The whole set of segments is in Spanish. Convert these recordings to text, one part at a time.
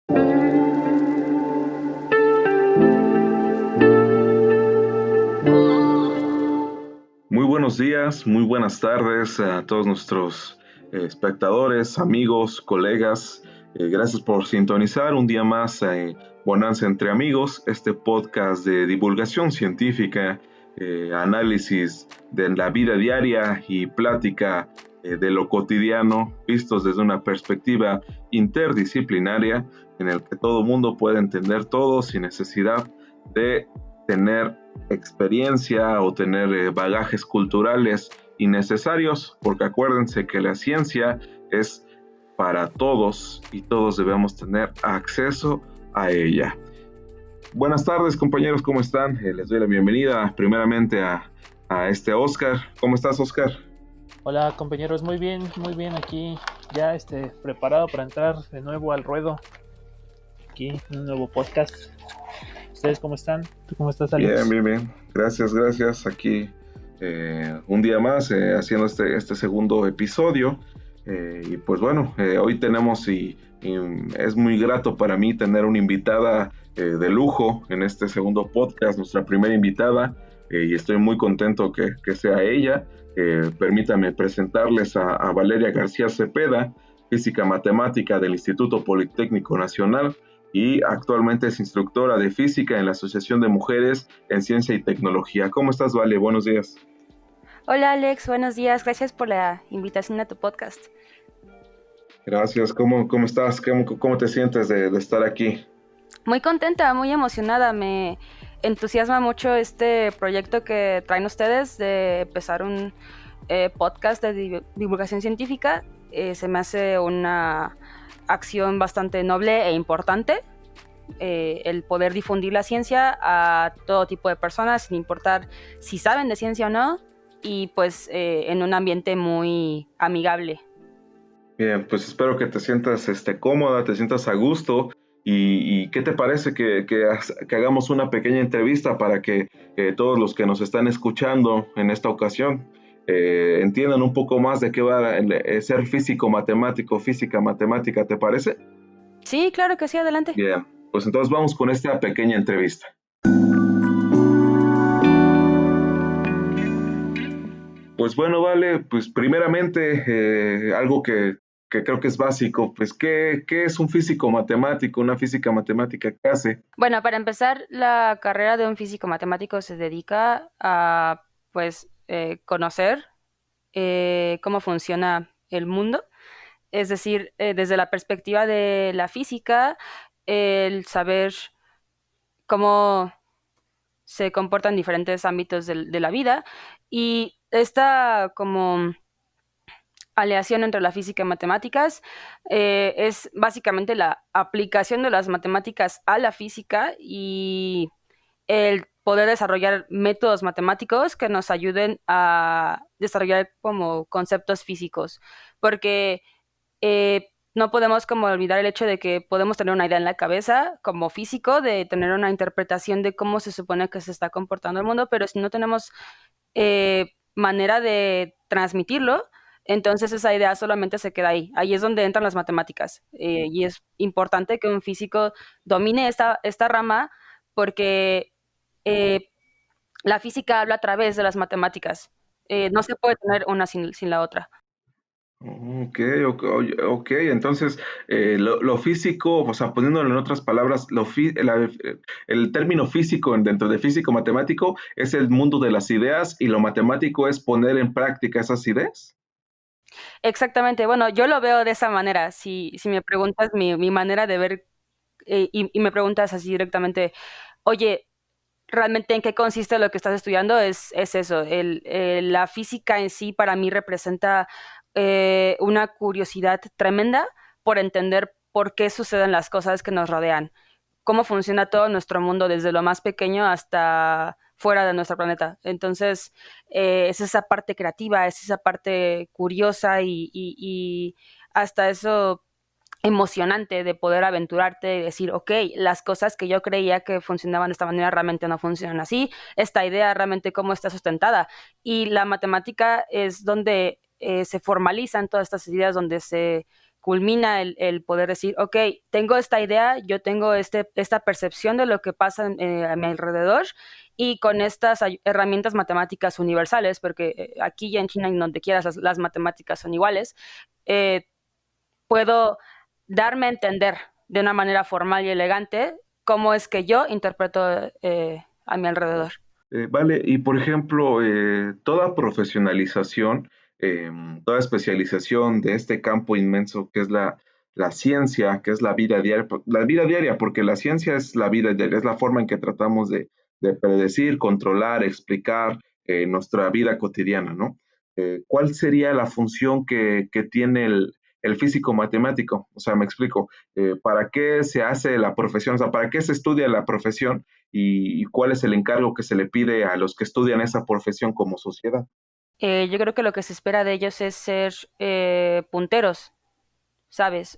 Muy buenos días, muy buenas tardes a todos nuestros espectadores, amigos, colegas. Gracias por sintonizar un día más Bonanza entre Amigos, este podcast de divulgación científica, análisis de la vida diaria y plática de lo cotidiano, vistos desde una perspectiva interdisciplinaria en el que todo mundo puede entender todo sin necesidad de tener experiencia o tener bagajes culturales innecesarios, porque acuérdense que la ciencia es para todos y todos debemos tener acceso a ella. Buenas tardes, compañeros, ¿cómo están? Les doy la bienvenida primeramente a este Oscar. ¿Cómo estás, Oscar? Hola, compañeros, muy bien aquí, ya preparado para entrar de nuevo al ruedo, aquí en un nuevo podcast. ¿Ustedes cómo están? ¿Tú cómo estás, Alex? Bien. Gracias. Aquí un día más haciendo este segundo episodio. Y pues bueno, hoy tenemos y es muy grato para mí tener una invitada de lujo en este segundo podcast, nuestra primera invitada, y estoy muy contento que sea ella. Permítanme presentarles a Valeria García Cepeda, física matemática del Instituto Politécnico Nacional, y actualmente es instructora de física en la Asociación de Mujeres en Ciencia y Tecnología. ¿Cómo estás, Vale? Buenos días. Hola Alex, buenos días, gracias por la invitación a tu podcast. Gracias, ¿cómo estás? ¿Cómo te sientes de estar aquí? Muy contenta, muy emocionada, me entusiasma mucho este proyecto que traen ustedes de empezar un podcast de divulgación científica. Se me hace una acción bastante noble e importante, el poder difundir la ciencia a todo tipo de personas, sin importar si saben de ciencia o no, y pues en un ambiente muy amigable. Bien, pues espero que te sientas cómoda, te sientas a gusto. ¿Y qué te parece que hagamos una pequeña entrevista para que todos los que nos están escuchando en esta ocasión entiendan un poco más de qué va ser física matemática, ¿te parece? Sí, claro que sí, adelante. Bien, pues entonces vamos con esta pequeña entrevista. Pues bueno, Vale, pues primeramente algo que creo que es básico, pues ¿qué es un físico matemático, una física matemática? ¿Qué hace? Bueno, para empezar, la carrera de un físico matemático se dedica a, pues, conocer cómo funciona el mundo. Es decir, desde la perspectiva de la física, el saber cómo se comportan diferentes ámbitos de la vida, y esta como aleación entre la física y matemáticas es básicamente la aplicación de las matemáticas a la física y el poder desarrollar métodos matemáticos que nos ayuden a desarrollar como conceptos físicos, porque no podemos como olvidar el hecho de que podemos tener una idea en la cabeza como físico, de tener una interpretación de cómo se supone que se está comportando el mundo, pero si no tenemos manera de transmitirlo, entonces esa idea solamente se queda ahí. Ahí es donde entran las matemáticas. Y es importante que un físico domine esta rama, porque eh, la física habla a través de las matemáticas. No se puede tener una sin la otra. Ok, entonces lo físico, o sea, poniéndolo en otras palabras, el término físico dentro de físico matemático es el mundo de las ideas y lo matemático es poner en práctica esas ideas. Exactamente, bueno, yo lo veo de esa manera. Si me preguntas mi manera de ver, y me preguntas así directamente, oye, ¿realmente en qué consiste lo que estás estudiando? Es eso, la física en sí para mí representa una curiosidad tremenda por entender por qué suceden las cosas que nos rodean, cómo funciona todo nuestro mundo desde lo más pequeño hasta fuera de nuestro planeta. Entonces, es esa parte creativa, es esa parte curiosa y hasta eso emocionante de poder aventurarte y decir, ok, las cosas que yo creía que funcionaban de esta manera realmente no funcionan así, esta idea realmente cómo está sustentada. Y la matemática es donde se formalizan todas estas ideas, donde culmina el poder decir, ok, tengo esta idea, yo tengo esta percepción de lo que pasa a mi alrededor, y con estas herramientas matemáticas universales, porque aquí y en China, en donde quieras, las matemáticas son iguales, eh, puedo darme a entender de una manera formal y elegante cómo es que yo interpreto a mi alrededor. Vale, y por ejemplo, toda profesionalización, toda especialización de este campo inmenso que es la ciencia, que es la vida diaria, porque la ciencia es la vida diaria, es la forma en que tratamos de predecir, controlar, explicar nuestra vida cotidiana, ¿no? ¿Cuál sería la función que tiene el físico matemático? O sea, me explico, ¿para qué se hace la profesión? O sea, ¿para qué se estudia la profesión? Y cuál es el encargo que se le pide a los que estudian esa profesión como sociedad. Yo creo que lo que se espera de ellos es ser punteros, ¿sabes?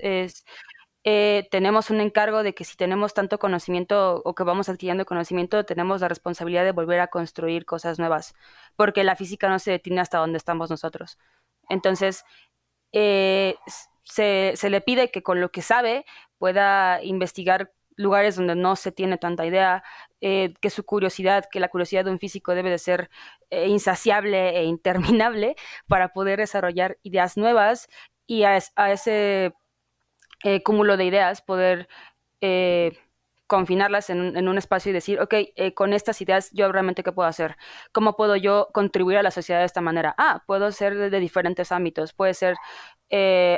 Tenemos un encargo de que si tenemos tanto conocimiento o que vamos adquiriendo conocimiento, tenemos la responsabilidad de volver a construir cosas nuevas, porque la física no se detiene hasta donde estamos nosotros. Entonces, se le pide que con lo que sabe pueda investigar lugares donde no se tiene tanta idea, que la curiosidad de un físico debe de ser insaciable e interminable para poder desarrollar ideas nuevas, y a ese cúmulo de ideas poder eh, confinarlas en un espacio y decir, ok, con estas ideas yo realmente qué puedo hacer, cómo puedo yo contribuir a la sociedad de esta manera. Puedo ser de diferentes ámbitos, puede ser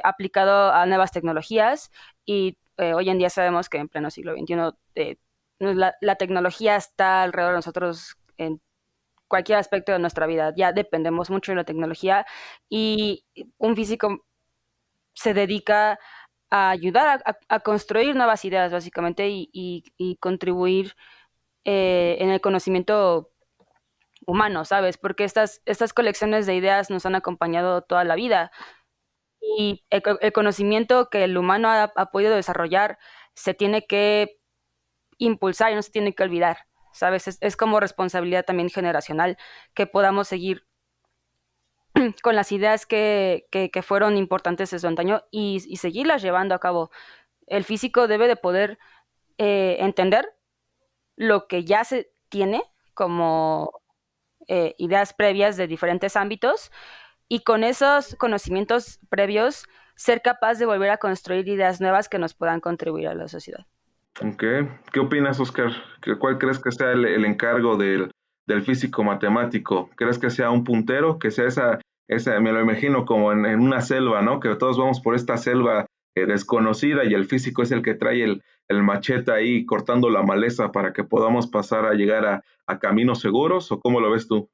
aplicado a nuevas tecnologías, y hoy en día sabemos que en pleno siglo XXI la tecnología está alrededor de nosotros en cualquier aspecto de nuestra vida. Ya dependemos mucho de la tecnología, y un físico se dedica a ayudar a construir nuevas ideas, básicamente, y contribuir en el conocimiento humano, ¿sabes? Porque estas colecciones de ideas nos han acompañado toda la vida, y el conocimiento que el humano ha podido desarrollar se tiene que impulsar y no se tiene que olvidar, ¿sabes? Es como responsabilidad también generacional que podamos seguir con las ideas que fueron importantes en su antaño, y seguirlas llevando a cabo. El físico debe de poder entender lo que ya se tiene como ideas previas de diferentes ámbitos, y con esos conocimientos previos ser capaz de volver a construir ideas nuevas que nos puedan contribuir a la sociedad. Okay. ¿Qué opinas, Oscar? ¿Cuál crees que sea el encargo del físico matemático? ¿Crees que sea un puntero? Que sea me lo imagino como en una selva, ¿no? Que todos vamos por esta selva desconocida y el físico es el que trae el machete ahí cortando la maleza para que podamos pasar a llegar a caminos seguros, ¿o cómo lo ves tú?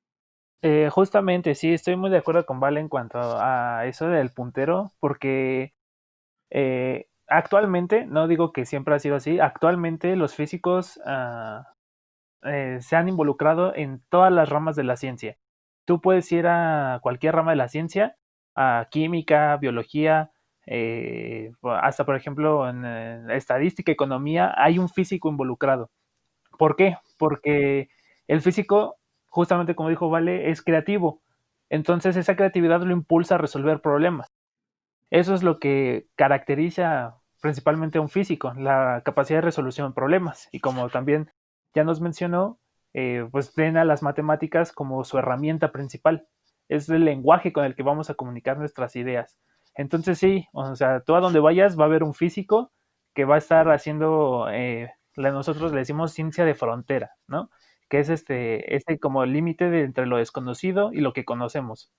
Justamente, sí, estoy muy de acuerdo con Vale en cuanto a eso del puntero, porque actualmente, no digo que siempre ha sido así, actualmente los físicos se han involucrado en todas las ramas de la ciencia. Tú puedes ir a cualquier rama de la ciencia, a química, biología, hasta por ejemplo en estadística, economía, hay un físico involucrado. ¿Por qué? Porque el físico, justamente como dijo Vale, es creativo. Entonces esa creatividad lo impulsa a resolver problemas. Eso es lo que caracteriza principalmente a un físico, la capacidad de resolución de problemas. Y como también ya nos mencionó, pues ven a las matemáticas como su herramienta principal. Es el lenguaje con el que vamos a comunicar nuestras ideas. Entonces sí, o sea, tú a donde vayas va a haber un físico que va a estar haciendo, nosotros le decimos ciencia de frontera, ¿no? Que es este como límite entre lo desconocido y lo que conocemos.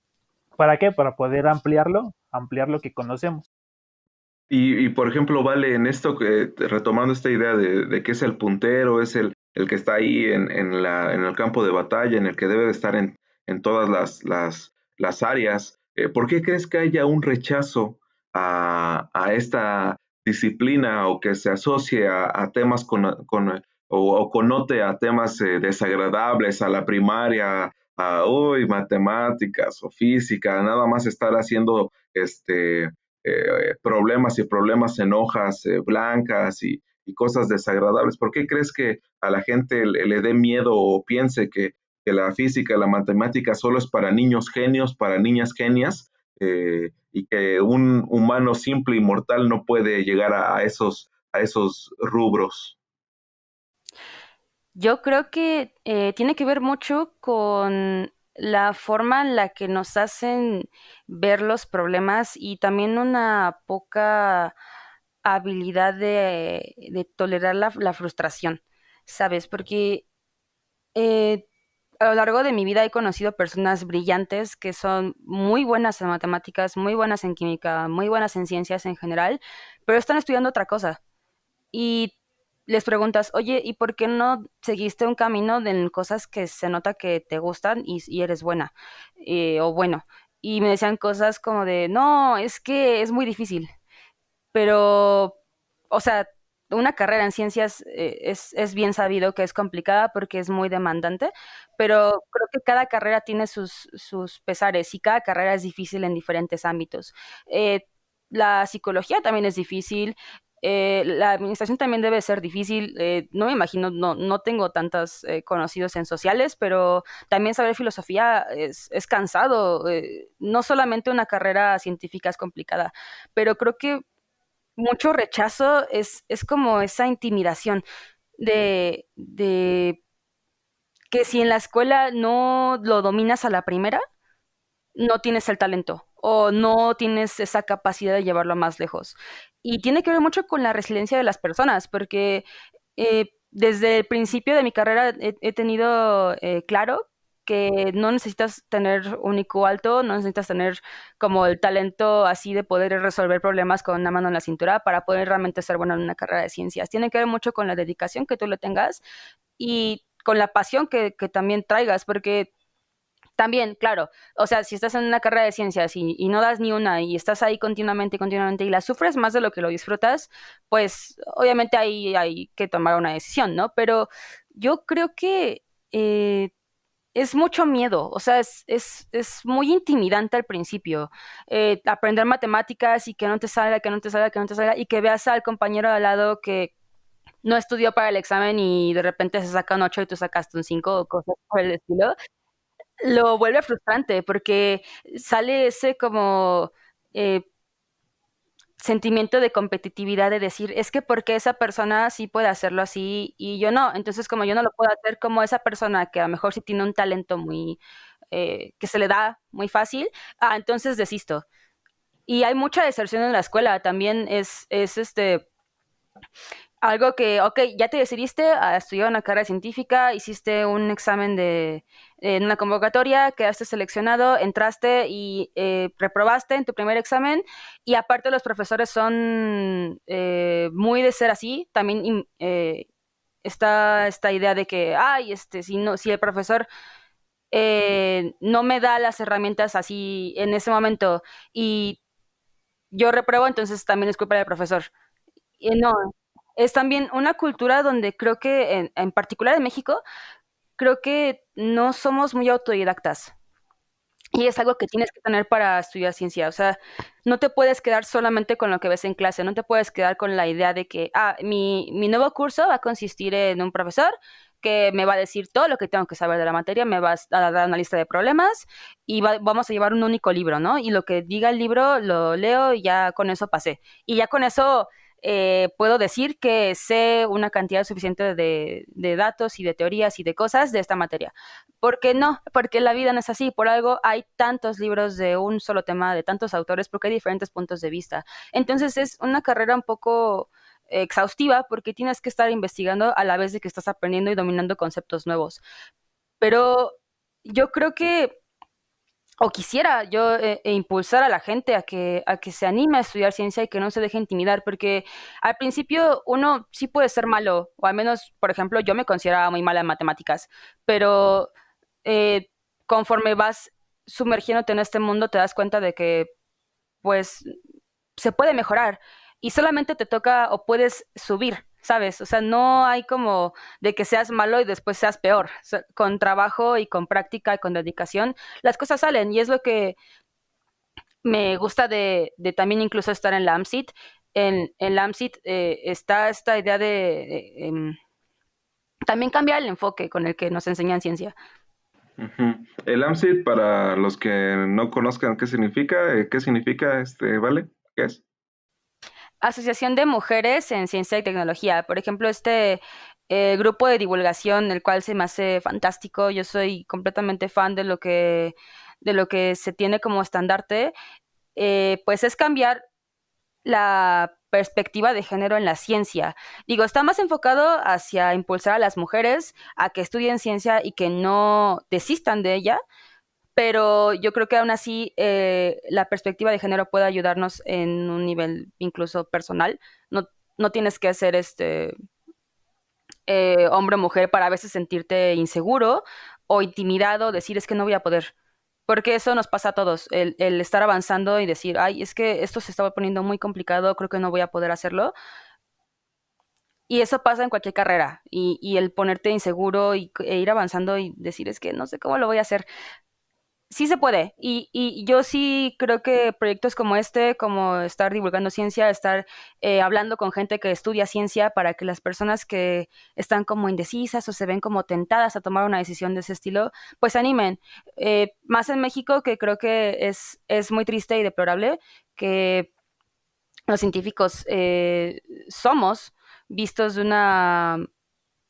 ¿Para qué? Para poder ampliar lo que conocemos. Por ejemplo, Vale, en esto, retomando esta idea de que es el puntero, es el que está ahí en el campo de batalla, en el que debe de estar en todas las áreas, ¿por qué crees que haya un rechazo a esta disciplina o que se asocie a temas o connote a temas desagradables, a la primaria, a uy, matemáticas o física, nada más estar haciendo problemas y problemas en hojas blancas y cosas desagradables? ¿Por qué crees que a la gente le dé miedo o piense que la física, la matemática solo es para niños genios, para niñas genias, y que un humano simple y mortal no puede llegar a esos rubros. Yo creo que tiene que ver mucho con la forma en la que nos hacen ver los problemas y también una poca habilidad de tolerar la frustración, ¿sabes? Porque eh, a lo largo de mi vida he conocido personas brillantes que son muy buenas en matemáticas, muy buenas en química, muy buenas en ciencias en general, pero están estudiando otra cosa y les preguntas, oye, ¿y por qué no seguiste un camino de cosas que se nota que te gustan y eres buena o bueno? Y me decían cosas como de, no, es que es muy difícil, pero, o sea, una carrera en ciencias es bien sabido que es complicada porque es muy demandante, pero creo que cada carrera tiene sus pesares y cada carrera es difícil en diferentes ámbitos. Eh, la psicología también es difícil. La administración también debe ser difícil. No me imagino, no tengo tantos conocidos en sociales, pero también saber filosofía es cansado. No solamente una carrera científica es complicada, pero creo que mucho rechazo es como esa intimidación de que si en la escuela no lo dominas a la primera, no tienes el talento o no tienes esa capacidad de llevarlo más lejos. Y tiene que ver mucho con la resiliencia de las personas, porque desde el principio de mi carrera he tenido claro que no necesitas tener un IQ alto, no necesitas tener como el talento así de poder resolver problemas con una mano en la cintura para poder realmente ser bueno en una carrera de ciencias. Tiene que ver mucho con la dedicación que tú le tengas y con la pasión que también traigas, porque también, claro, o sea, si estás en una carrera de ciencias y no das ni una y estás ahí continuamente, continuamente y la sufres más de lo que lo disfrutas, pues obviamente ahí hay que tomar una decisión, ¿no? Pero yo creo que eh, es mucho miedo, o sea, es muy intimidante al principio. Aprender matemáticas y que no te salga, que no te salga, que no te salga, y que veas al compañero de al lado que no estudió para el examen y de repente se saca un 8 y tú sacaste un 5 o cosas por el estilo lo vuelve frustrante porque sale ese como eh, sentimiento de competitividad de decir, es que porque esa persona sí puede hacerlo así y yo no, entonces como yo no lo puedo hacer como esa persona que a lo mejor sí tiene un talento muy, que se le da muy fácil, entonces desisto. Y hay mucha deserción en la escuela, también es algo que, ok, ya te decidiste a estudiar una carrera científica, hiciste un examen en una convocatoria, quedaste seleccionado, entraste y reprobaste en tu primer examen y aparte los profesores son muy de ser así, también está esta idea de que, ay, si, no, si el profesor no me da las herramientas así en ese momento y yo repruebo, entonces también es culpa del profesor. Y no, es también una cultura donde creo que, en particular en México, creo que no somos muy autodidactas. Y es algo que tienes que tener para estudiar ciencia. O sea, no te puedes quedar solamente con lo que ves en clase, no te puedes quedar con la idea de que, mi nuevo curso va a consistir en un profesor que me va a decir todo lo que tengo que saber de la materia, me va a dar una lista de problemas y vamos a llevar un único libro, ¿no? Y lo que diga el libro lo leo y ya con eso pasé. Y ya con eso puedo decir que sé una cantidad suficiente de datos y de teorías y de cosas de esta materia. ¿Por qué no? Porque la vida no es así. Por algo hay tantos libros de un solo tema, de tantos autores, porque hay diferentes puntos de vista. Entonces es una carrera un poco exhaustiva porque tienes que estar investigando a la vez de que estás aprendiendo y dominando conceptos nuevos. Pero yo creo que o quisiera yo impulsar a la gente a que se anime a estudiar ciencia y que no se deje intimidar, porque al principio uno sí puede ser malo, o al menos, por ejemplo, yo me consideraba muy mala en matemáticas, pero eh, conforme vas sumergiéndote en este mundo te das cuenta de que pues se puede mejorar y solamente te toca o puedes subir, ¿sabes? O sea, no hay como de que seas malo y después seas peor. O sea, con trabajo y con práctica y con dedicación, las cosas salen y es lo que me gusta de también incluso estar en la AMSIT. En la AMSIT está esta idea de también cambiar el enfoque con el que nos enseñan ciencia. Ujú. El AMSIT, para los que no conozcan qué significa, ¿vale? ¿Qué es? Asociación de Mujeres en Ciencia y Tecnología. Por ejemplo, este grupo de divulgación, el cual se me hace fantástico. Yo soy completamente fan de lo que se tiene como estandarte, pues es cambiar la perspectiva de género en la ciencia. Digo, está más enfocado hacia impulsar a las mujeres a que estudien ciencia y que no desistan de ella, pero yo creo que aún así la perspectiva de género puede ayudarnos en un nivel incluso personal. No, no tienes que ser hombre o mujer para a veces sentirte inseguro o intimidado, decir es que no voy a poder. Porque eso nos pasa a todos, el estar avanzando y decir, ay, es que esto se estaba poniendo muy complicado, creo que no voy a poder hacerlo. Y eso pasa en cualquier carrera. Y el ponerte inseguro e ir avanzando y decir, es que no sé cómo lo voy a hacer. Sí se puede. Y yo sí creo que proyectos como este, como estar divulgando ciencia, estar hablando con gente que estudia ciencia para que las personas que están como indecisas o se ven como tentadas a tomar una decisión de ese estilo, pues se animen. Más en México, que creo que es muy triste y deplorable que los científicos somos vistos de una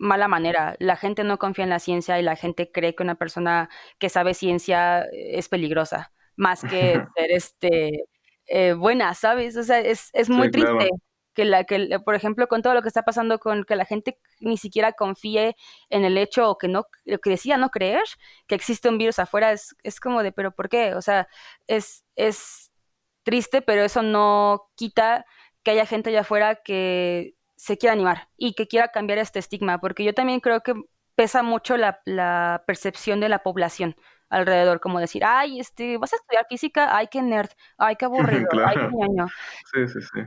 mala manera. La gente no confía en la ciencia y la gente cree que una persona que sabe ciencia es peligrosa, más que ser buena, ¿sabes? O sea, es muy Sí, triste claro. por ejemplo, con todo lo que está pasando con que la gente ni siquiera confíe en el hecho o que no, que decida no creer que existe un virus afuera, es como de, pero ¿por qué? O sea, es triste, pero eso no quita que haya gente allá afuera que se quiera animar y que quiera cambiar este estigma, porque yo también creo que pesa mucho la percepción de la población alrededor, como decir, ay, vas a estudiar física, ay, qué nerd, ay, qué aburrido, ay, qué Claro. ñoño. Sí, sí, sí.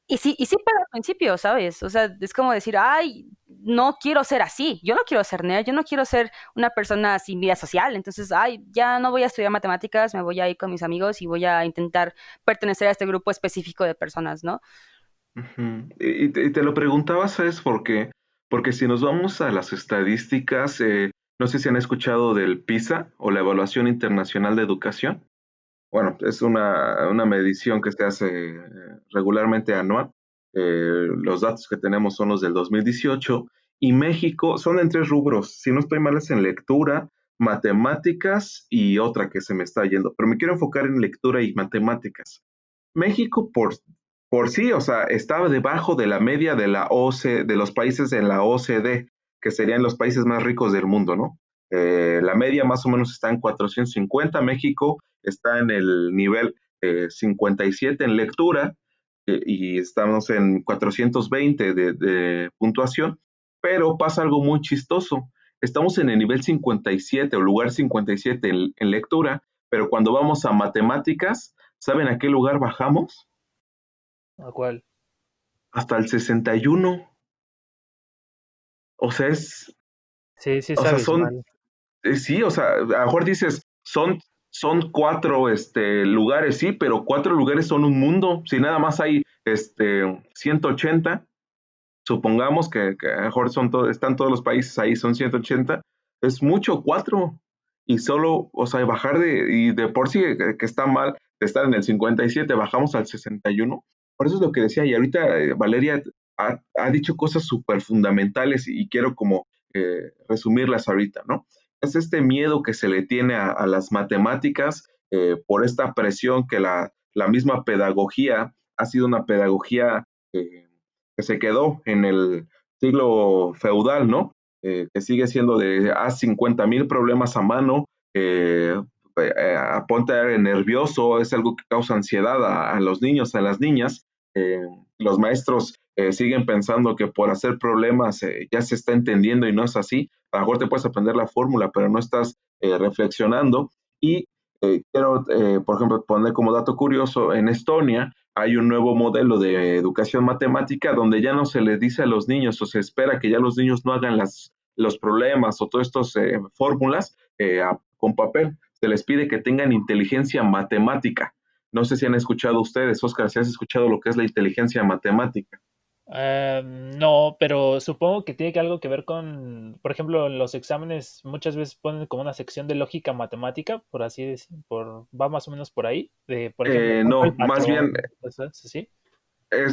Y sí pega al principio, ¿sabes? O sea, es como decir, ay, no quiero ser así, yo no quiero ser nerd, yo no quiero ser una persona sin vida social, entonces, ay, ya no voy a estudiar matemáticas, me voy a ir con mis amigos y voy a intentar pertenecer a este grupo específico de personas, ¿no? Ujú. Y te lo preguntaba, ¿sabes por qué? Porque si nos vamos a las estadísticas, no sé si han escuchado del PISA o la Evaluación Internacional de Educación. Bueno, es una medición que se hace regularmente anual. Los datos que tenemos son los del 2018 y México son en tres rubros. Si no estoy mal es en lectura, matemáticas y otra que se me está yendo, pero me quiero enfocar en lectura y matemáticas. México por sí, o sea, estaba debajo de la media de la de los países en la OCDE, que serían los países más ricos del mundo, ¿no? La media más o menos está en 450, México está en el nivel 57 en lectura y estamos en 420 de puntuación, pero pasa algo muy chistoso. Estamos en el nivel 57 o lugar 57 en lectura, pero cuando vamos a matemáticas, ¿saben a qué lugar bajamos? ¿A cuál? Hasta el 61. O sea, Sí, sí o es sea, son, abismal. sí, o sea, a lo mejor dices, son cuatro lugares, sí, pero cuatro lugares son un mundo. Si nada más hay 180, supongamos que a lo mejor están todos los países ahí, son 180, es mucho cuatro. Y solo, o sea, y de por sí que está mal de estar en el 57, bajamos al 61. Por eso es lo que decía, y ahorita Valeria ha dicho cosas súper fundamentales y quiero como resumirlas ahorita, ¿no? Es este miedo que se le tiene a las matemáticas por esta presión que la misma pedagogía ha sido una pedagogía que se quedó en el siglo feudal, ¿no? Que sigue siendo de haz 50,000 problemas a mano, ponte nervioso, es algo que causa ansiedad a los niños, a las niñas. Eh, los maestros siguen pensando que por hacer problemas ya se está entendiendo y no es así. A lo mejor te puedes aprender la fórmula, pero no estás reflexionando. Y quiero, por ejemplo, poner como dato curioso, en Estonia hay un nuevo modelo de educación matemática donde ya no se les dice a los niños o se espera que ya los niños no hagan los problemas o todas estas fórmulas con papel. Se les pide que tengan inteligencia matemática. No sé si han escuchado ustedes, Oscar, si has escuchado lo que es la inteligencia matemática. No, pero supongo que tiene algo que ver con, por ejemplo, en los exámenes muchas veces ponen como una sección de lógica matemática, por así decir, va más o menos por ahí, de, por ejemplo, encuentra No, el más patrón, bien ¿sí?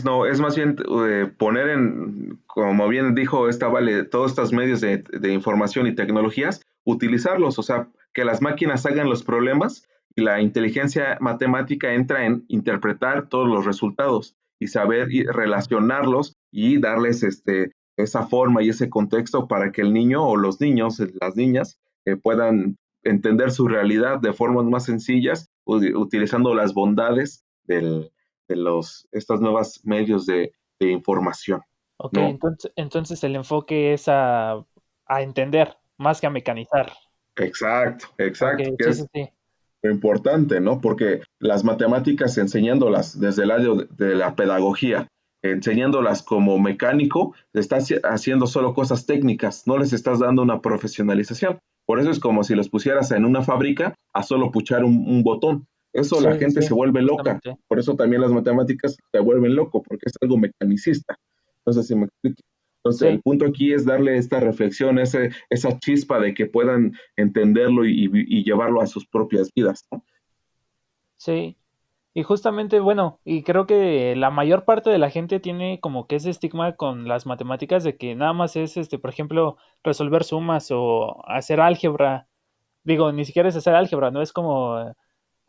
no, es más bien poner como bien dijo esta Vale, todos estos medios de información y tecnologías, utilizarlos, o sea, que las máquinas hagan los problemas y la inteligencia matemática entra en interpretar todos los resultados y saber y relacionarlos y darles esa forma y ese contexto para que el niño o los niños, las niñas, puedan entender su realidad de formas más sencillas, utilizando las bondades estos nuevos medios de información, Ok, ¿no? entonces el enfoque es a entender más que a mecanizar. Exacto, Ok, exacto, que sí, sí, es sí. lo importante, ¿no? Porque las matemáticas enseñándolas desde el lado de la pedagogía, enseñándolas como mecánico, estás haciendo solo cosas técnicas, no les estás dando una profesionalización. Por eso es como si los pusieras en una fábrica a solo puchar un botón. Eso Sí, la sí, gente sí, se vuelve loca. justamente. Por eso también las matemáticas se vuelven loco, porque es algo mecanicista. Entonces, si me explico. Entonces, el Sí, punto aquí es darle esta reflexión, esa chispa de que puedan entenderlo y llevarlo a sus propias vidas, ¿no? sí. Y justamente, bueno, y creo que la mayor parte de la gente tiene como que ese estigma con las matemáticas de que nada más es, por ejemplo, resolver sumas o hacer álgebra. Digo, ni siquiera es hacer álgebra, no es como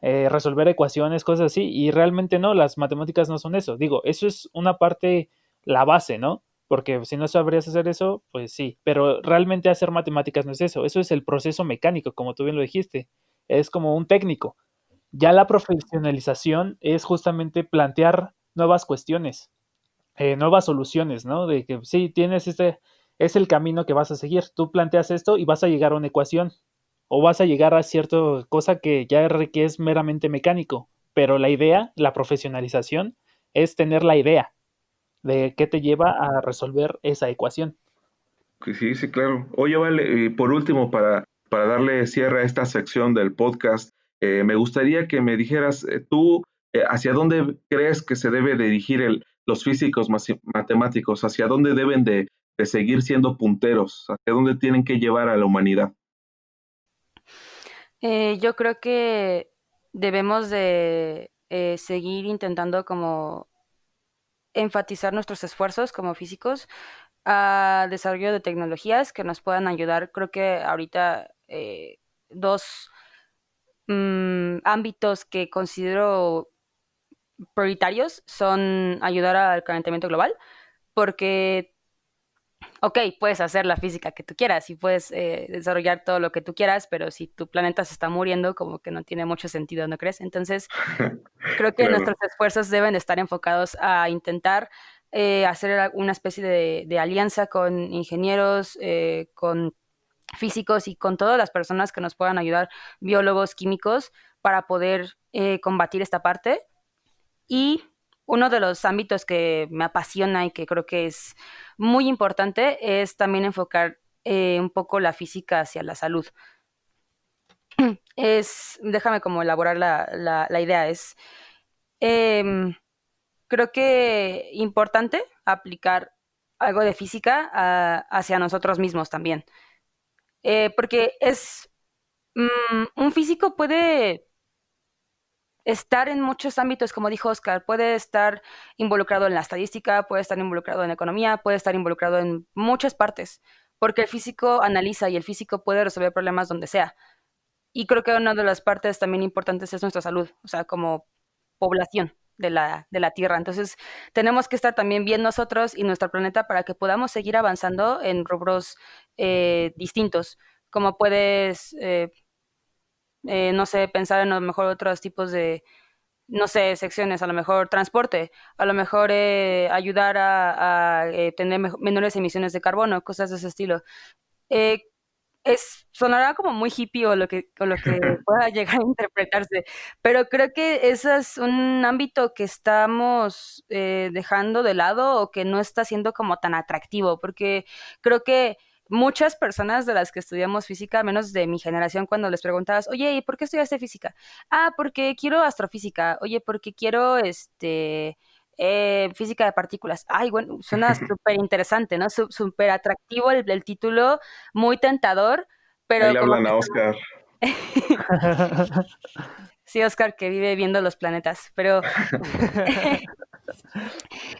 resolver ecuaciones, cosas así, y realmente no, las matemáticas no son eso. Digo, eso es una parte, la base, ¿no? Porque si no sabrías hacer eso, pues sí, pero realmente hacer matemáticas no es eso es el proceso mecánico, como tú bien lo dijiste, es como un técnico. Ya la profesionalización es justamente plantear nuevas cuestiones, nuevas soluciones, ¿no? De que sí, tienes es el camino que vas a seguir. Tú planteas esto y vas a llegar a una ecuación o vas a llegar a cierta cosa que ya requiere es meramente mecánico, pero la idea, la profesionalización, es tener la idea de qué te lleva a resolver esa ecuación. Sí, sí, claro. Oye, Vale, y por último, para darle cierre a esta sección del podcast, me gustaría que me dijeras tú hacia dónde crees que se debe dirigir los físicos matemáticos, hacia dónde deben de seguir siendo punteros, hacia dónde tienen que llevar a la humanidad. Yo creo que debemos de seguir intentando como enfatizar nuestros esfuerzos como físicos a desarrollo de tecnologías que nos puedan ayudar. Creo que ahorita dos ámbitos que considero prioritarios son ayudar al calentamiento global, porque, ok, puedes hacer la física que tú quieras y puedes desarrollar todo lo que tú quieras, pero si tu planeta se está muriendo, como que no tiene mucho sentido, ¿no crees? Entonces, creo que Claro. nuestros esfuerzos deben estar enfocados a intentar hacer una especie de alianza con ingenieros, con físicos y con todas las personas que nos puedan ayudar, biólogos, químicos, para poder combatir esta parte. Y uno de los ámbitos que me apasiona y que creo que es muy importante es también enfocar un poco la física hacia la salud. Déjame como elaborar la idea, em, creo que importante aplicar algo de física hacia nosotros mismos también. Porque un físico puede estar en muchos ámbitos, como dijo Oscar, puede estar involucrado en la estadística, puede estar involucrado en economía, puede estar involucrado en muchas partes, porque el físico analiza y el físico puede resolver problemas donde sea. Y creo que una de las partes también importantes es nuestra salud, o sea, como población de la Tierra. Entonces, tenemos que estar también bien nosotros y nuestro planeta para que podamos seguir avanzando en rubros distintos, como puedes, no sé, pensar en a lo mejor otros tipos de, no sé, secciones, a lo mejor transporte, a lo mejor ayudar a tener menores emisiones de carbono, cosas de ese estilo. Eh, sonará como muy hippie o lo que pueda llegar a interpretarse, pero creo que ese es un ámbito que estamos dejando de lado o que no está siendo como tan atractivo, porque creo que muchas personas de las que estudiamos física, menos de mi generación, cuando les preguntabas, oye, ¿y por qué estudiaste física? Ah, porque quiero astrofísica, oye, porque quiero física de partículas. Ay, bueno, suena súper interesante, ¿no? Súper atractivo el título, muy tentador, Ahí pero le como hablan a que Oscar. sí, Oscar, que vive viendo los planetas, pero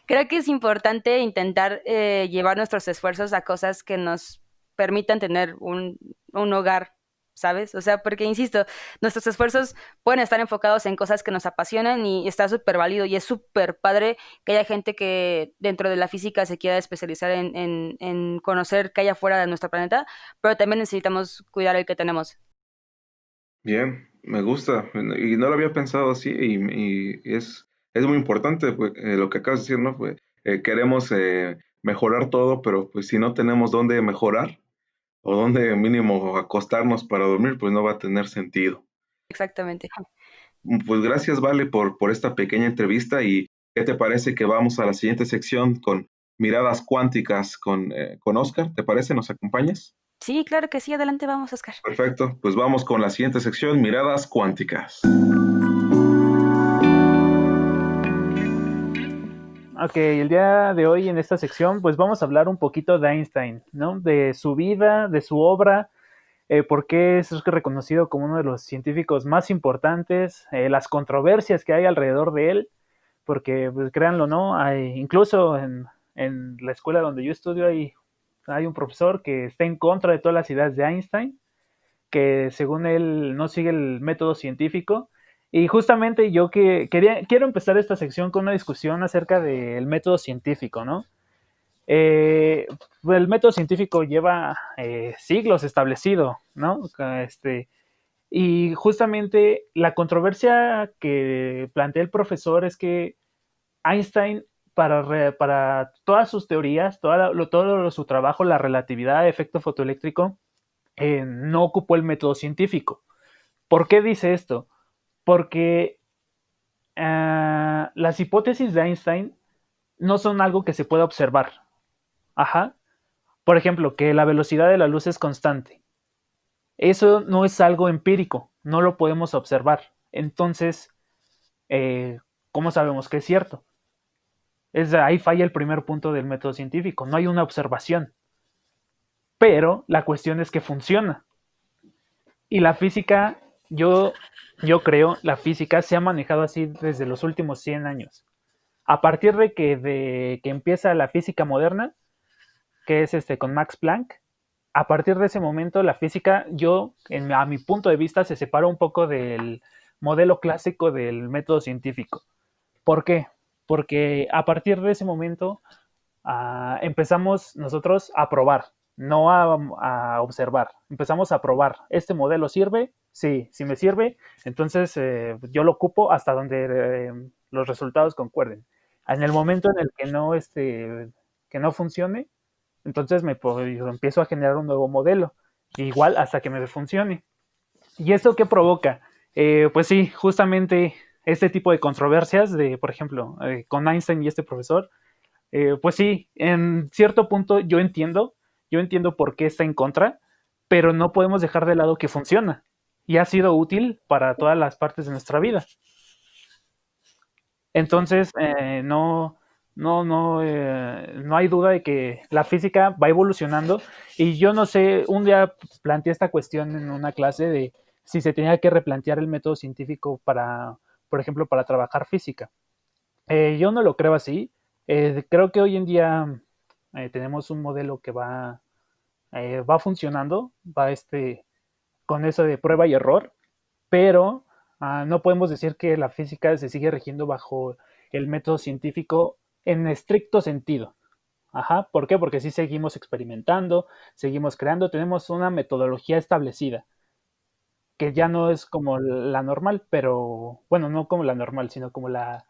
creo que es importante intentar llevar nuestros esfuerzos a cosas que nos permitan tener un hogar, ¿sabes? O sea, porque, insisto, nuestros esfuerzos pueden estar enfocados en cosas que nos apasionan y está súper válido y es súper padre que haya gente que dentro de la física se quiera especializar en conocer qué hay afuera de nuestro planeta, pero también necesitamos cuidar el que tenemos. Bien, me gusta. Y no lo había pensado así y es muy importante pues, lo que acabas de decir, ¿no? Pues, queremos mejorar todo, pero pues si no tenemos dónde mejorar o dónde mínimo acostarnos para dormir, pues no va a tener sentido. Exactamente. Pues gracias, Vale, por esta pequeña entrevista y ¿qué te parece que vamos a la siguiente sección con miradas cuánticas con Oscar? ¿Te parece? ¿Nos acompañas? Sí, claro que sí. Adelante, vamos, Oscar. Perfecto, pues vamos con la siguiente sección, miradas cuánticas. Ok, el día de hoy en esta sección pues vamos a hablar un poquito de Einstein, ¿no? De su vida, de su obra, por qué es reconocido como uno de los científicos más importantes, las controversias que hay alrededor de él, porque pues, créanlo o no, incluso en la escuela donde yo estudio hay un profesor que está en contra de todas las ideas de Einstein, que según él no sigue el método científico. Y justamente yo quiero empezar esta sección con una discusión acerca del método científico, ¿no? Eh, el método científico lleva siglos establecido, ¿no? Y justamente la controversia que plantea el profesor es que Einstein, para todas sus teorías, todo su trabajo, la relatividad, efecto fotoeléctrico, no ocupó el método científico. ¿Por qué dice esto? Porque las hipótesis de Einstein no son algo que se pueda observar. Ajá. Por ejemplo, que la velocidad de la luz es constante. Eso no es algo empírico, no lo podemos observar. Entonces, eh, ¿cómo sabemos que es cierto? Ahí falla el primer punto del método científico, no hay una observación. Pero la cuestión es que funciona. Y la física, yo, yo creo, la física se ha manejado así desde los últimos 100 años. A partir de que empieza la física moderna, que es con Max Planck, a partir de ese momento la física, a mi punto de vista, se separa un poco del modelo clásico del método científico. ¿Por qué? Porque a partir de ese momento empezamos nosotros a probar, no a observar. Empezamos a probar. ¿Este modelo sirve? Sí, si me sirve, entonces yo lo ocupo hasta donde los resultados concuerden. En el momento en el que no funcione, entonces yo empiezo a generar un nuevo modelo, igual hasta que me funcione. ¿Y esto qué provoca? Pues sí, justamente este tipo de controversias por ejemplo, con Einstein y este profesor, pues sí, en cierto punto yo entiendo por qué está en contra, pero no podemos dejar de lado que funciona y ha sido útil para todas las partes de nuestra vida. Entonces, no hay duda de que la física va evolucionando y yo no sé, un día planteé esta cuestión en una clase de si se tenía que replantear el método científico por ejemplo, para trabajar física. Yo no lo creo así. Creo que hoy en día tenemos un modelo que va funcionando, con eso de prueba y error, pero no podemos decir que la física se sigue rigiendo bajo el método científico en estricto sentido. Ajá, ¿por qué? Porque sí seguimos experimentando, seguimos creando, tenemos una metodología establecida, que ya no es como la normal, pero bueno, no como la normal, sino como la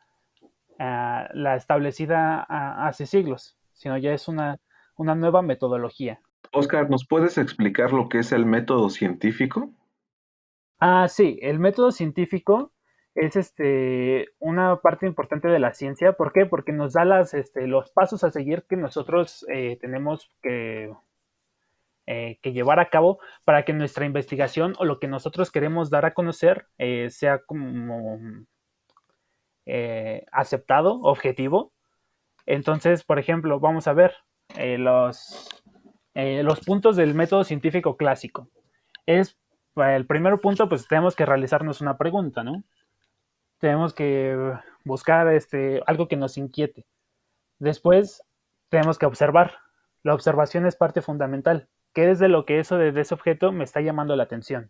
establecida hace siglos, sino ya es una nueva metodología. Oscar, ¿nos puedes explicar lo que es el método científico? Sí, el método científico es una parte importante de la ciencia. ¿Por qué? Porque nos da los pasos a seguir que nosotros tenemos que llevar a cabo para que nuestra investigación o lo que nosotros queremos dar a conocer sea como aceptado, objetivo. Entonces, por ejemplo, vamos a ver los puntos del método científico clásico. Para el primer punto, pues tenemos que realizarnos una pregunta, ¿no? Tenemos que buscar algo que nos inquiete. Después, tenemos que observar. La observación es parte fundamental. ¿Qué es de lo que eso de ese objeto me está llamando la atención?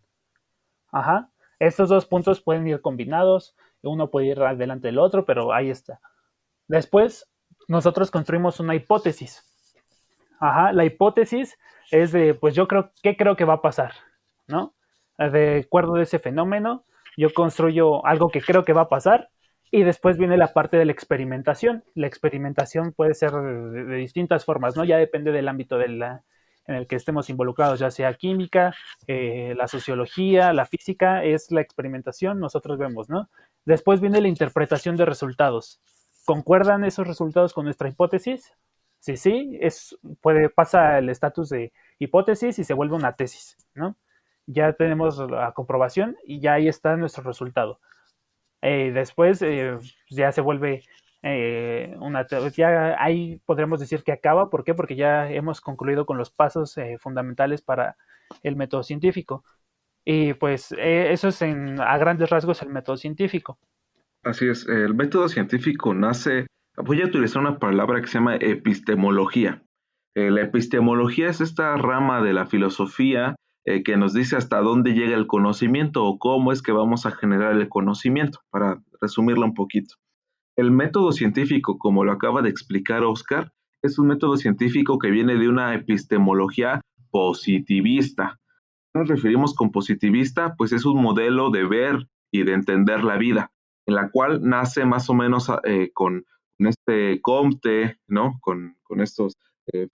Ajá. Estos dos puntos pueden ir combinados, uno puede ir delante del otro, pero ahí está. Después, nosotros construimos una hipótesis. Ajá, la hipótesis es de, pues ¿qué creo que va a pasar? ¿No? De acuerdo a ese fenómeno, yo construyo algo que creo que va a pasar y después viene la parte de la experimentación. La experimentación puede ser de distintas formas, ¿no? Ya depende del ámbito en el que estemos involucrados, ya sea química, la sociología, la física, es la experimentación, nosotros vemos, ¿no? Después viene la interpretación de resultados. ¿Concuerdan esos resultados con nuestra hipótesis? Sí, pasa el estatus de hipótesis y se vuelve una tesis, ¿no? Ya tenemos la comprobación y ya ahí está nuestro resultado. Después ya se vuelve ya ahí podremos decir que acaba. ¿Por qué? Porque ya hemos concluido con los pasos fundamentales para el método científico. Y pues eso es a grandes rasgos el método científico. Así es, el método científico nace, voy a utilizar una palabra que se llama epistemología. La epistemología es esta rama de la filosofía que nos dice hasta dónde llega el conocimiento o cómo es que vamos a generar el conocimiento, para resumirlo un poquito. El método científico, como lo acaba de explicar Oscar, es un método científico que viene de una epistemología positivista. ¿Qué nos referimos con positivista? Pues es un modelo de ver y de entender la vida, en la cual nace más o menos con este Comte, ¿no? Con estos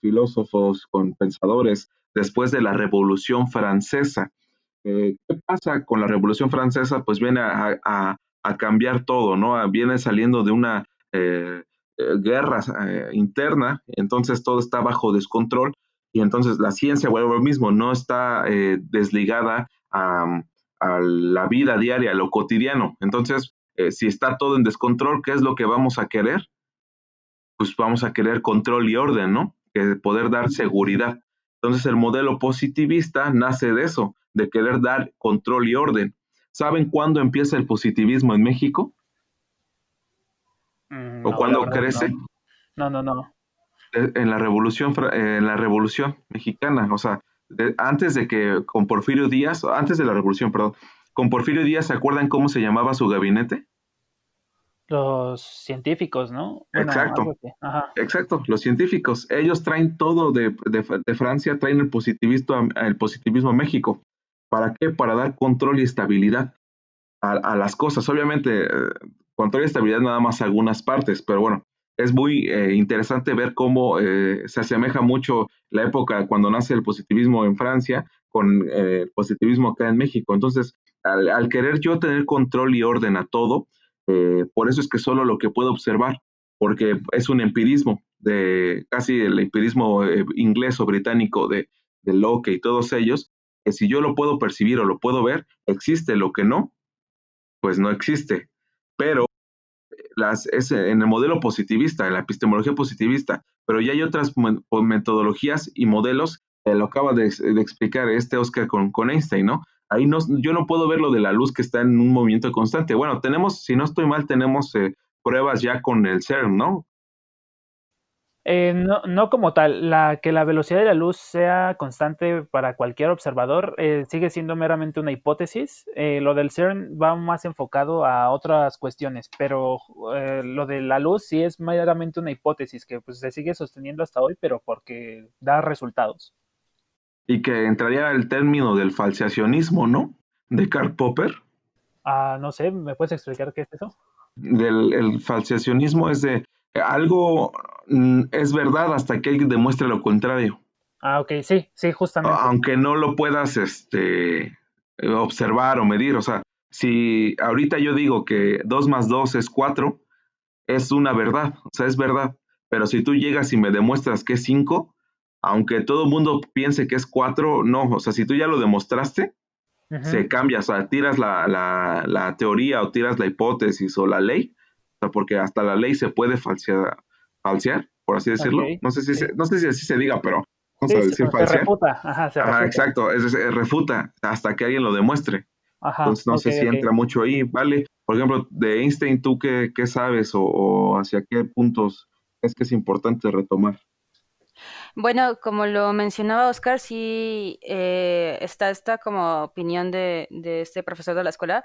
filósofos, con pensadores, después de la Revolución Francesa. ¿Qué pasa con la Revolución Francesa? Pues viene a cambiar todo, ¿no? Viene saliendo de una guerra interna, entonces todo está bajo descontrol y entonces la ciencia vuelve lo mismo, no está desligada a la vida diaria, a lo cotidiano. Entonces, si está todo en descontrol, ¿qué es lo que vamos a querer? Pues vamos a querer control y orden, ¿no? Poder dar seguridad. Entonces el modelo positivista nace de eso, de querer dar control y orden. ¿Saben cuándo empieza el positivismo en México? ¿O No, cuándo crece? No. En la Revolución Mexicana, o sea, antes de que con Porfirio Díaz, antes de la Revolución, perdón, con Porfirio Díaz, ¿se acuerdan cómo se llamaba su gabinete? Los científicos, ¿no? Bueno, Exacto, algo así. Ajá. exacto, los científicos, ellos traen todo de Francia, traen el positivismo a México. ¿Para qué? Para dar control y estabilidad a las cosas. Obviamente, control y estabilidad nada más a algunas partes, pero bueno, es muy interesante ver cómo se asemeja mucho la época cuando nace el positivismo en Francia con el positivismo acá en México. Entonces, al querer yo tener control y orden a todo, por eso es que solo lo que puedo observar, porque es un empirismo, de casi el empirismo inglés o británico de Locke y todos ellos, que si yo lo puedo percibir o lo puedo ver, existe. Lo que no, pues no existe. Pero es en el modelo positivista, en la epistemología positivista, pero ya hay otras metodologías y modelos, lo acaba de explicar Oscar con Einstein, ¿no? Ahí yo no puedo ver lo de la luz que está en un movimiento constante. Bueno, si no estoy mal, tenemos pruebas ya con el CERN, ¿no? No como tal, que la velocidad de la luz sea constante para cualquier observador sigue siendo meramente una hipótesis. Lo del CERN va más enfocado a otras cuestiones, pero lo de la luz sí es meramente una hipótesis que pues, se sigue sosteniendo hasta hoy, pero porque da resultados. Y que entraría el término del falsacionismo, ¿no? De Karl Popper. No sé, ¿me puedes explicar qué es eso? El falsacionismo es de algo es verdad hasta que alguien demuestre lo contrario. Ok, sí, justamente. Aunque no lo puedas observar o medir. O sea, si ahorita yo digo que 2 más 2 es 4, es una verdad, o sea, es verdad. Pero si tú llegas y me demuestras que es 5, aunque todo el mundo piense que es 4, no. O sea, si tú ya lo demostraste, Uh-huh. se cambia. O sea, tiras la teoría o tiras la hipótesis o la ley O sea, porque hasta la ley se puede falsear, por así decirlo. Ok, No sé si, sí. no sé si así se diga, pero vamos a Sí, decir se falsear. refuta, ajá, se Ajá, refuta. exacto, refuta hasta que alguien lo demuestre. Ajá, Entonces no ok, sé si ok. entra mucho ahí, ¿vale? Por ejemplo, de Einstein, ¿tú qué sabes o hacia qué puntos es que es importante retomar? Bueno, como lo mencionaba Oscar, sí está esta como opinión de este profesor de la escuela,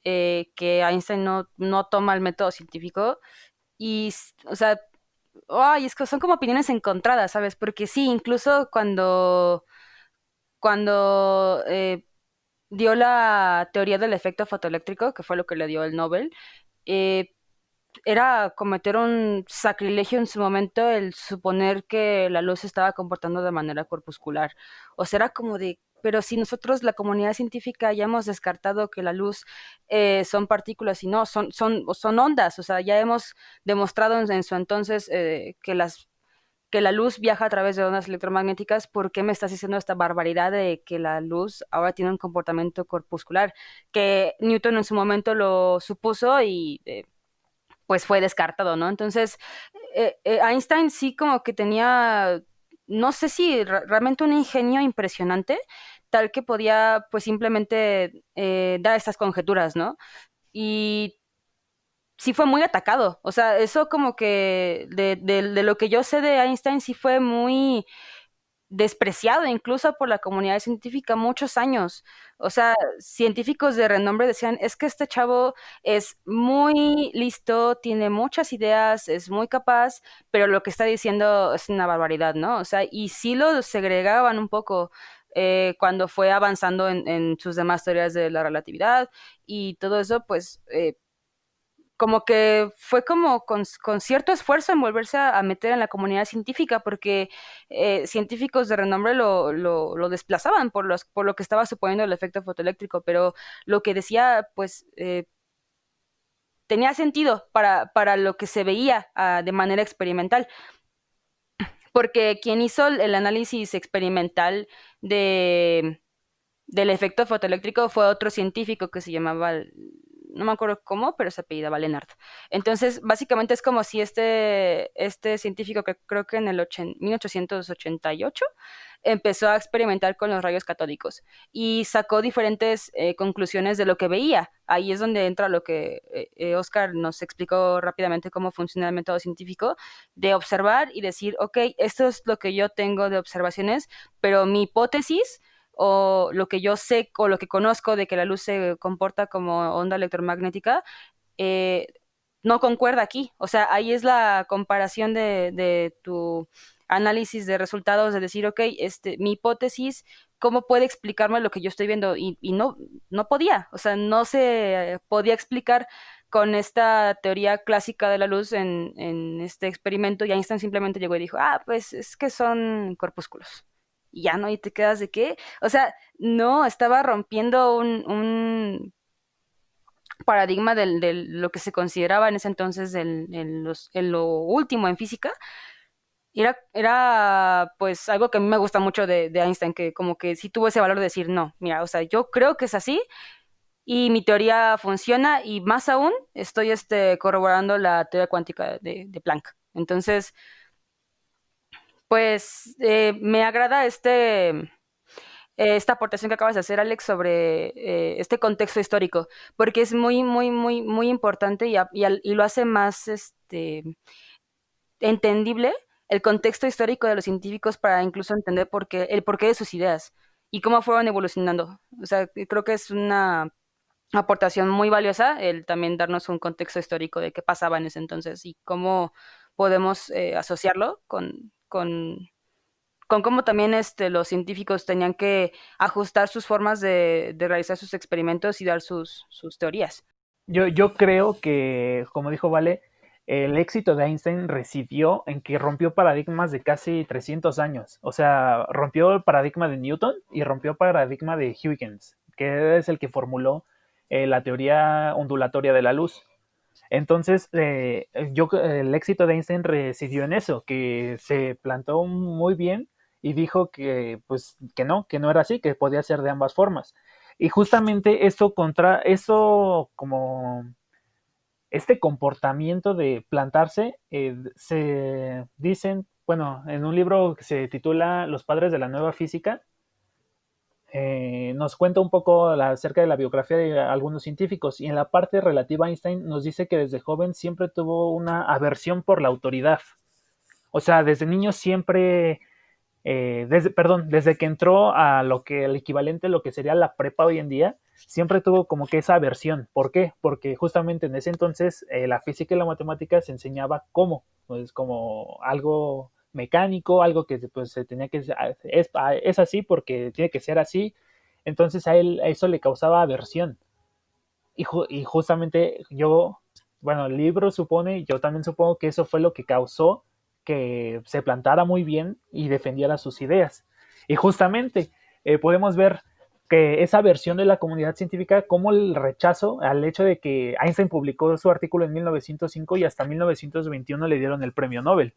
que Einstein no toma el método científico y, o sea, ay, es que son como opiniones encontradas, ¿sabes? Porque sí, incluso cuando dio la teoría del efecto fotoeléctrico, que fue lo que le dio el Nobel, eh, era cometer un sacrilegio en su momento el suponer que la luz se estaba comportando de manera corpuscular. O sea, era como de, pero si nosotros, la comunidad científica, ya hemos descartado que la luz son partículas y no, son ondas. O sea, ya hemos demostrado en su entonces que la luz viaja a través de ondas electromagnéticas. ¿Por qué me estás diciendo esta barbaridad de que la luz ahora tiene un comportamiento corpuscular? Que Newton en su momento lo supuso y pues fue descartado, ¿no? Entonces, Einstein sí como que tenía, no sé si realmente un ingenio impresionante, tal que podía pues simplemente dar estas conjeturas, ¿no? Y sí fue muy atacado, o sea, eso como que de lo que yo sé de Einstein sí fue muy despreciado incluso por la comunidad científica muchos años. O sea, científicos de renombre decían, es que este chavo es muy listo, tiene muchas ideas, es muy capaz, pero lo que está diciendo es una barbaridad, ¿no? O sea, y sí lo segregaban un poco. Cuando fue avanzando en sus demás teorías de la relatividad y todo eso, pues como que fue como con cierto esfuerzo en volverse a meter en la comunidad científica, porque científicos de renombre lo desplazaban por lo que estaba suponiendo el efecto fotoeléctrico, pero lo que decía, pues, tenía sentido para lo que se veía de manera experimental, porque quien hizo el análisis experimental de del efecto fotoeléctrico fue otro científico que se llamaba, no me acuerdo cómo, pero se apellidaba Leonard. Entonces, básicamente es como si este científico, que creo que en el 1888, empezó a experimentar con los rayos catódicos y sacó diferentes conclusiones de lo que veía. Ahí es donde entra lo que Oscar nos explicó rápidamente cómo funciona el método científico, de observar y decir, ok, esto es lo que yo tengo de observaciones, pero mi hipótesis o lo que yo sé o lo que conozco de que la luz se comporta como onda electromagnética, eh, no concuerda aquí. O sea, ahí es la comparación de tu análisis de resultados, de decir, ok, mi hipótesis, ¿cómo puede explicarme lo que yo estoy viendo? Y no podía, o sea, no se podía explicar con esta teoría clásica de la luz en este experimento, y Einstein simplemente llegó y dijo, ah, pues es que son corpúsculos. Y ya no, y te quedas de qué. O sea, no, estaba rompiendo un paradigma de lo que se consideraba en ese entonces en lo último en física. Era pues algo que a mí me gusta mucho de Einstein, que como que sí tuvo ese valor de decir, no, mira, o sea, yo creo que es así y mi teoría funciona y más aún estoy corroborando la teoría cuántica de Planck. Entonces, pues me agrada esta aportación que acabas de hacer, Alex, sobre este contexto histórico, porque es muy, muy, muy, muy importante y lo hace más entendible el contexto histórico de los científicos para incluso entender el porqué de sus ideas y cómo fueron evolucionando. O sea, creo que es una aportación muy valiosa el también darnos un contexto histórico de qué pasaba en ese entonces y cómo podemos asociarlo con cómo también los científicos tenían que ajustar sus formas de realizar sus experimentos y dar sus teorías. Yo creo que, como dijo Vale, el éxito de Einstein residió en que rompió paradigmas de casi 300 años. O sea, rompió el paradigma de Newton y rompió el paradigma de Huygens, que es el que formuló la teoría ondulatoria de la luz. Entonces, el éxito de Einstein residió en eso, que se plantó muy bien y dijo que, pues, que no era así, que podía ser de ambas formas. Y justamente eso como este comportamiento de plantarse, se dicen, bueno, en un libro que se titula Los padres de la nueva física, nos cuenta un poco acerca de la biografía de algunos científicos, y en la parte relativa a Einstein nos dice que desde joven siempre tuvo una aversión por la autoridad. O sea, desde niño siempre, desde que entró a lo que el equivalente a lo que sería la prepa hoy en día, siempre tuvo como que esa aversión. ¿Por qué? Porque justamente en ese entonces la física y la matemática se enseñaba pues como algo mecánico, algo que pues se tenía que es así porque tiene que ser así. Entonces a él eso le causaba aversión. Y justamente bueno, el libro supone, yo también supongo que eso fue lo que causó que se plantara muy bien y defendiera sus ideas. Y justamente podemos ver que esa versión de la comunidad científica, como el rechazo al hecho de que Einstein publicó su artículo en 1905 y hasta 1921 le dieron el premio Nobel.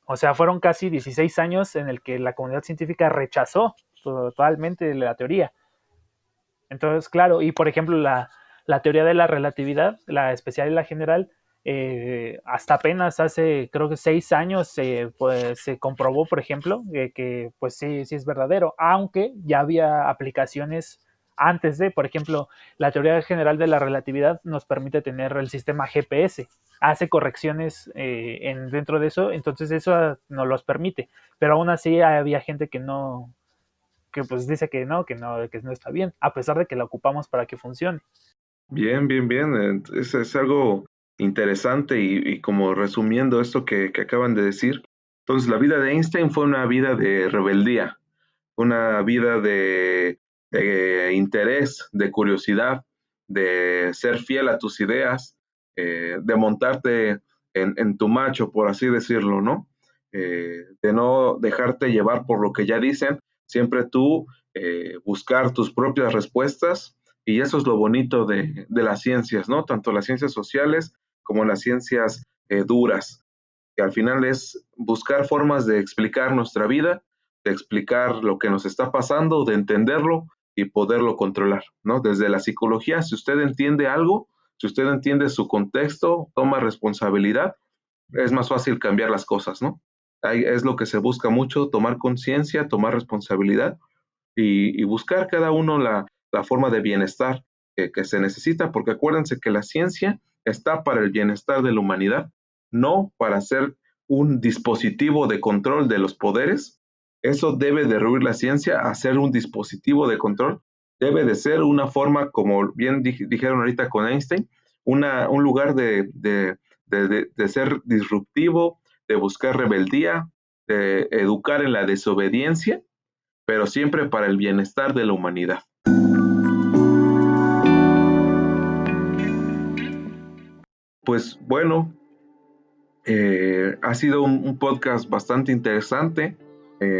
O sea, fueron casi 16 años en el que la comunidad científica rechazó totalmente la teoría. Entonces, claro, y por ejemplo, la teoría de la relatividad, la especial y la general, hasta apenas hace, creo que 6 años, pues, se comprobó, por ejemplo, que pues sí es verdadero, aunque ya había aplicaciones antes de, por ejemplo, la teoría general de la relatividad nos permite tener el sistema GPS, hace correcciones dentro de eso, entonces eso nos los permite, pero aún así había gente que pues dice que no está bien, a pesar de que la ocupamos para que funcione. Bien, bien, bien. Es algo interesante y como resumiendo esto que acaban de decir. Entonces, la vida de Einstein fue una vida de rebeldía, una vida de interés, de curiosidad, de ser fiel a tus ideas, de montarte en tu macho, por así decirlo, ¿no? De no dejarte llevar por lo que ya dicen, siempre tú buscar tus propias respuestas, y eso es lo bonito de las ciencias, ¿no? Tanto las ciencias sociales como las ciencias duras, que al final es buscar formas de explicar nuestra vida, de explicar lo que nos está pasando, de entenderlo y poderlo controlar, ¿no? Desde la psicología, si usted entiende algo, si usted entiende su contexto, toma responsabilidad, es más fácil cambiar las cosas, ¿no? Ahí es lo que se busca mucho, tomar conciencia, tomar responsabilidad y buscar cada uno la forma de bienestar que se necesita, porque acuérdense que la ciencia está para el bienestar de la humanidad, no para ser un dispositivo de control de los poderes. Eso debe derruir la ciencia a ser un dispositivo de control. Debe de ser una forma, como bien dijeron ahorita con Einstein, un lugar de ser disruptivo, de buscar rebeldía, de educar en la desobediencia, pero siempre para el bienestar de la humanidad. Pues bueno, ha sido un podcast bastante interesante,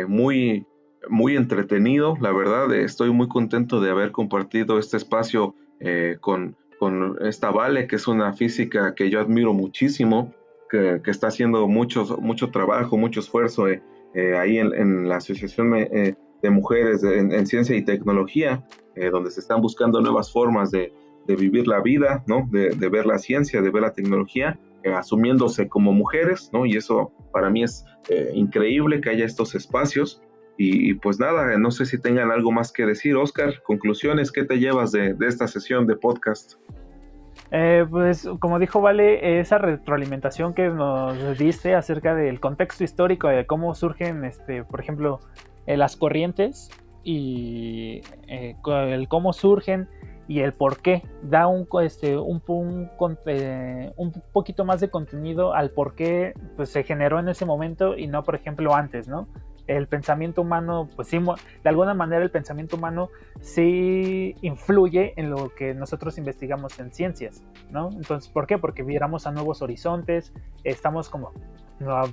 muy, muy entretenido, la verdad. Estoy muy contento de haber compartido este espacio con esta Vale, que es una física que yo admiro muchísimo, que está haciendo mucho trabajo, mucho esfuerzo ahí en la Asociación de Mujeres en Ciencia y Tecnología, donde se están buscando nuevas formas de vivir la vida, ¿no? De ver la ciencia, de ver la tecnología, asumiéndose como mujeres, ¿no? Y eso para mí es increíble que haya estos espacios. Y pues nada, no sé si tengan algo más que decir. Oscar, conclusiones, ¿qué te llevas de esta sesión de podcast? Pues como dijo Vale, esa retroalimentación que nos diste acerca del contexto histórico de cómo surgen, por ejemplo, las corrientes y el cómo surgen y el por qué, da un poquito más de contenido al por qué pues, se generó en ese momento y no, por ejemplo, antes, ¿no? El pensamiento humano, pues sí, de alguna manera el pensamiento humano sí influye en lo que nosotros investigamos en ciencias, ¿no? Entonces, ¿por qué? Porque viéramos a nuevos horizontes, estamos como,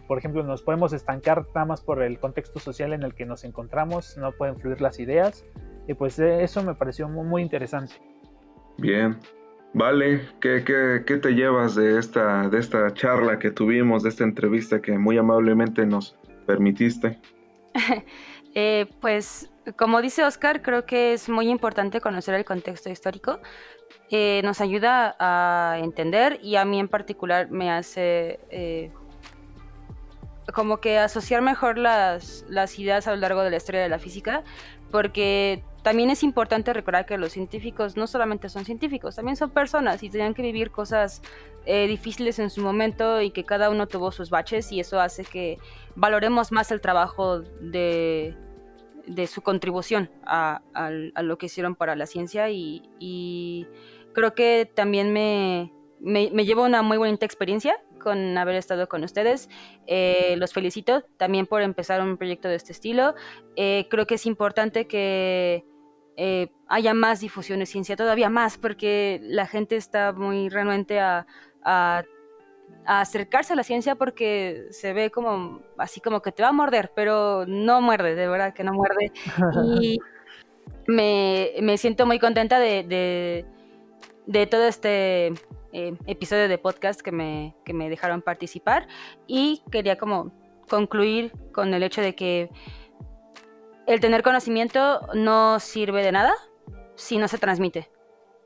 por ejemplo, nos podemos estancar nada más por el contexto social en el que nos encontramos, no pueden fluir las ideas, y pues eso me pareció muy, muy interesante. Bien. Vale, ¿qué te llevas de esta charla que tuvimos, de esta entrevista que muy amablemente nos permitiste? Pues, como dice Oscar, creo que es muy importante conocer el contexto histórico. Nos ayuda a entender y a mí en particular me hace como que asociar mejor las ideas a lo largo de la historia de la física, porque también es importante recordar que los científicos no solamente son científicos, también son personas y tenían que vivir cosas difíciles en su momento y que cada uno tuvo sus baches, y eso hace que valoremos más el trabajo de su contribución a lo que hicieron para la ciencia, y creo que también me llevo una muy bonita experiencia con haber estado con ustedes. Los felicito también por empezar un proyecto de este estilo. Creo que es importante que haya más difusión de ciencia, todavía más, porque la gente está muy renuente a acercarse a la ciencia porque se ve como así como que te va a morder, pero no muerde, de verdad que no muerde. Y me siento muy contenta de todo este episodio de podcast que me dejaron participar, y quería como concluir con el hecho de que el tener conocimiento no sirve de nada si no se transmite.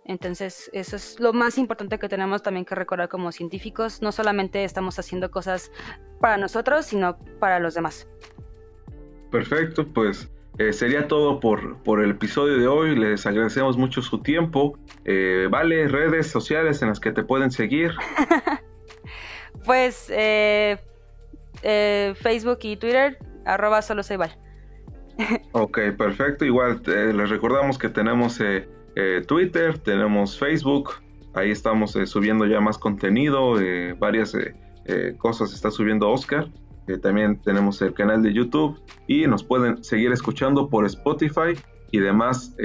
Entonces, eso es lo más importante que tenemos también que recordar como científicos. No solamente estamos haciendo cosas para nosotros, sino para los demás. Perfecto, pues sería todo por el episodio de hoy. Les agradecemos mucho su tiempo. Vale, redes sociales en las que te pueden seguir. Pues Facebook y Twitter, @solosoyval. Ok, perfecto. Igual les recordamos que tenemos Twitter, tenemos Facebook. Ahí estamos subiendo ya más contenido, varias cosas está subiendo Oscar. También tenemos el canal de YouTube y nos pueden seguir escuchando por Spotify y demás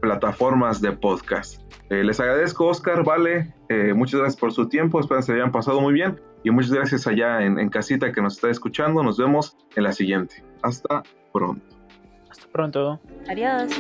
plataformas de podcast. Les agradezco, Oscar, Vale, muchas gracias por su tiempo, espero que se hayan pasado muy bien, y muchas gracias allá en casita que nos está escuchando. Nos vemos en la siguiente. Hasta pronto. Hasta pronto. Adiós.